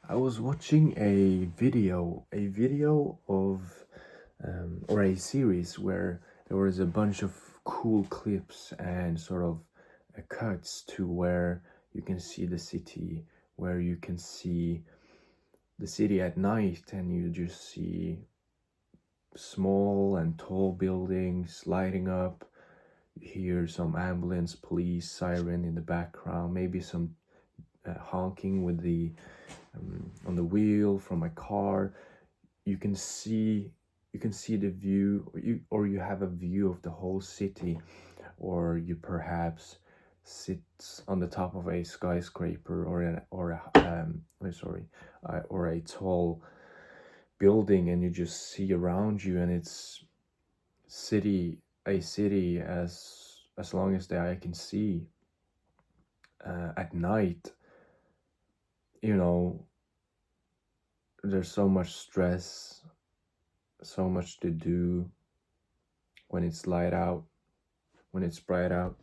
I was watching a video of, or a series where there was a bunch of cool clips and sort of cuts to where you can see the city, where you can see the city at night, and you just see small and tall buildings lighting up. You hear some ambulance, police siren in the background, maybe some honking with the on the wheel from a car. You can see the view, or you have a view of the whole city, or you perhaps sit on the top of a skyscraper or a tall building, and you just see around you, and it's a city as long as the eye can see. At night, you know, there's so much stress, so much to do when it's light out, when it's bright out.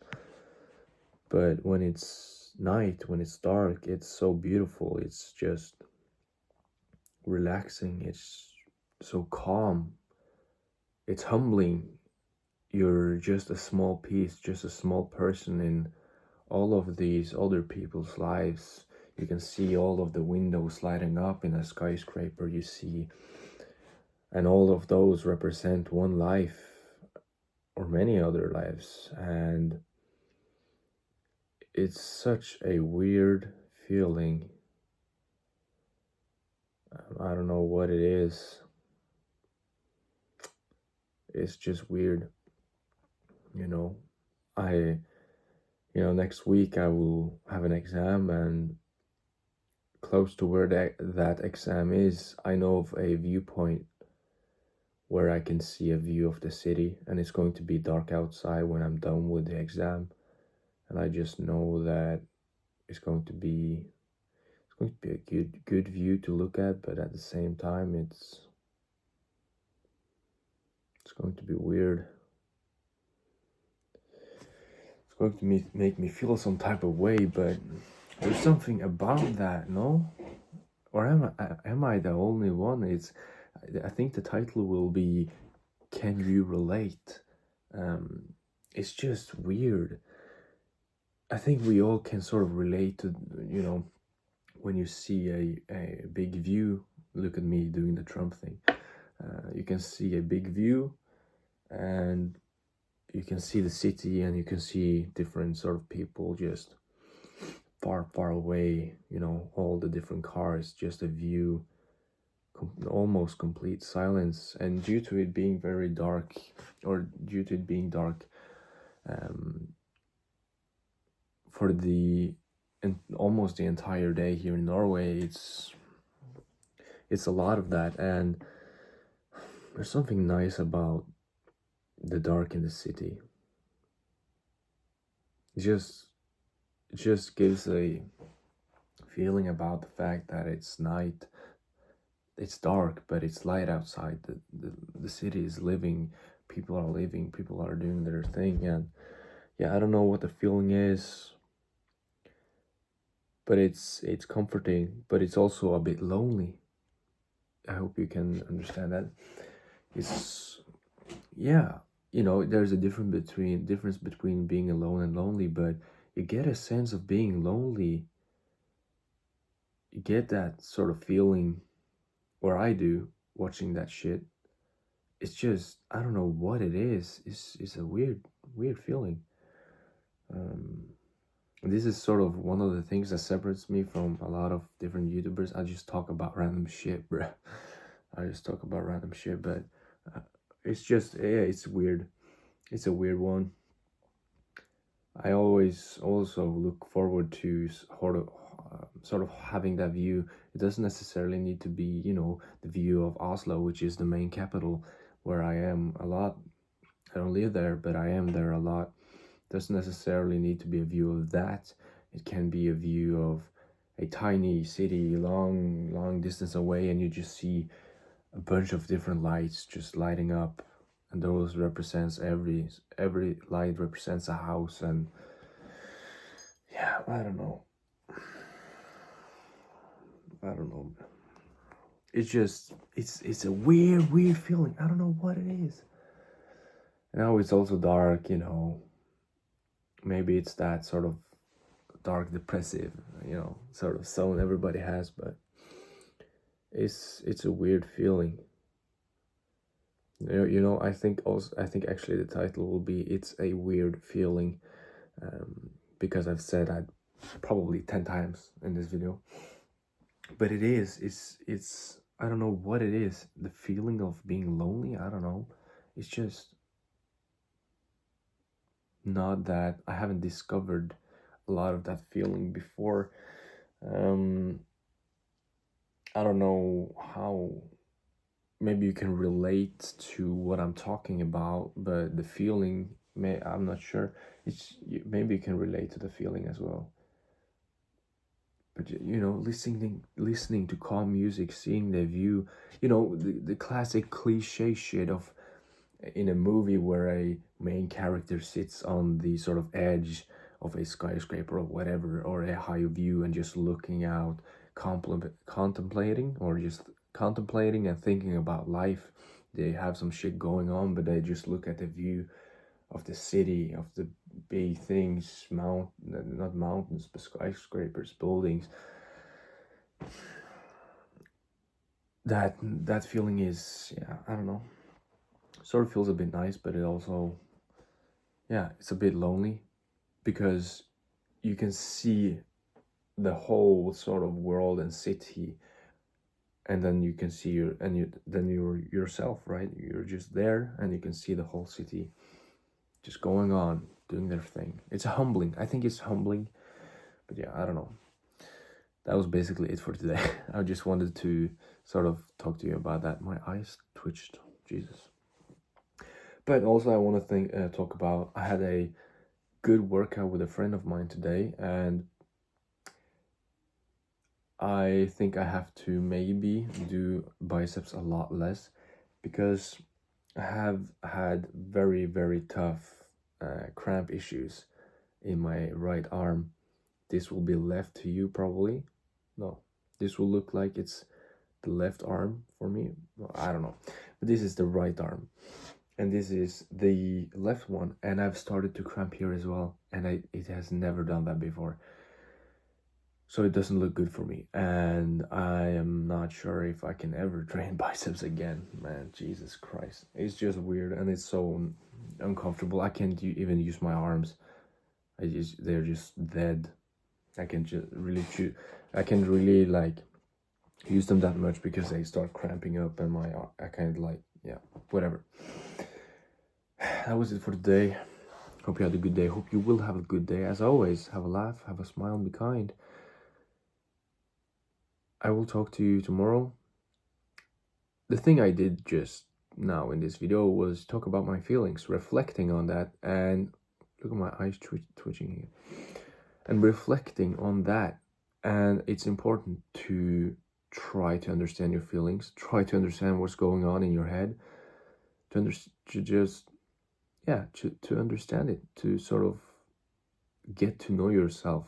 But when it's night, when it's dark, it's so beautiful. It's just relaxing. It's so calm. It's humbling. You're just a small piece, just a small person in all of these other people's lives. You can see all of the windows lighting up in a skyscraper, you see, and all of those represent one life or many other lives. And it's such a weird feeling. I don't know what it is. It's just weird. Next week I will have an exam, and close to where that exam is, I know of a viewpoint where I can see a view of the city, and it's going to be dark outside when I'm done with the exam. And I just know that it's going to be a good view to look at, but at the same time it's going to be weird. It's going to make me feel some type of way, but there's something about that, no? Or am I the only one? I think the title will be "Can You Relate?" It's just weird. I think we all can sort of relate to, when you see a big view. Look at me doing the Trump thing. You can see a big view, and you can see the city, and you can see different sort of people just far away, all the different cars, just a view, almost complete silence. And due to it being very dark, for almost the entire day here in Norway, it's a lot of that. And there's something nice about the dark in the city. It just gives a feeling about the fact that it's night, it's dark, but it's light outside. The city is living, people are doing their thing. And yeah, I don't know what the feeling is, but it's comforting, but it's also a bit lonely. I hope you can understand that. It's, yeah, there's a difference between being alone and lonely, but you get a sense of being lonely. You get that sort of feeling, or I do, watching that shit. It's just, I don't know what it is. It's a weird feeling. This is sort of one of the things that separates me from a lot of different YouTubers. I just talk about random shit, bruh. I just talk about random shit, but it's just, yeah, it's weird. It's a weird one. I always also look forward to sort of having that view. It doesn't necessarily need to be, the view of Oslo, which is the main capital, where I am a lot. I don't live there, but I am there a lot. It doesn't necessarily need to be a view of that. It can be a view of a tiny city long distance away, and you just see a bunch of different lights just lighting up, and those represents every light represents a house. And yeah, I don't know. I don't know. It's just, it's a weird feeling. I don't know what it is. Now it's also dark, you know. Maybe it's that sort of dark depressive, you know, sort of zone everybody has, but it's a weird feeling. You know, I think actually the title will be "It's a Weird Feeling," because I've said that probably 10 times in this video. But it's I don't know what it is. The feeling of being lonely, I don't know. It's just not that I haven't discovered a lot of that feeling before. I don't know how maybe you can relate to what I'm talking about, but the feeling I'm not sure. Maybe you can relate to the feeling as well. But you know, listening to calm music, seeing the view, you know, the classic cliche shit of in a movie where a main character sits on the sort of edge of a skyscraper or whatever, or a high view, and just looking out, contemplating and thinking about life. They have some shit going on, but they just look at the view of the city, of the big things, not mountains, but skyscrapers, buildings. That feeling is, yeah, I don't know, sort of feels a bit nice, but it also, yeah, it's a bit lonely, because you can see the whole sort of world and city, and then you can see you're yourself, right? You're just there, and you can see the whole city just going on, doing their thing. It's humbling. I think it's humbling, but yeah, I don't know. That was basically it for today. I just wanted to sort of talk to you about that. My eyes twitched, Jesus. But also I want to talk about, I had a good workout with a friend of mine today, and I think I have to maybe do biceps a lot less, because I have had very tough cramp issues in my right arm. This will be left to you probably. No, this will look like it's the left arm for me. Well, I don't know, but this is the right arm, and this is the left one, and I've started to cramp here as well, and it has never done that before. So it doesn't look good for me, and I am not sure if I can ever train biceps again, man. Jesus Christ, it's just weird, and it's so uncomfortable. I can't even use my arms. They're just dead. I can just really I can really like use them that much, because they start cramping up, and I kind of like, yeah, whatever. That was it for today. Hope you had a good day. Hope you will have a good day. As always, have a laugh, have a smile, and be kind. I will talk to you tomorrow. The thing I did just now in this video was talk about my feelings, reflecting on that, and look at my eyes twitching here, and reflecting on that. And it's important to try to understand your feelings, try to understand what's going on in your head, to understand it, to sort of get to know yourself,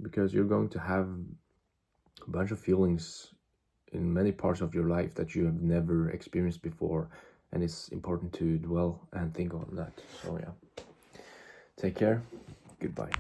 because you're going to have a bunch of feelings in many parts of your life that you have never experienced before, and it's important to dwell and think on that. So yeah, take care, goodbye.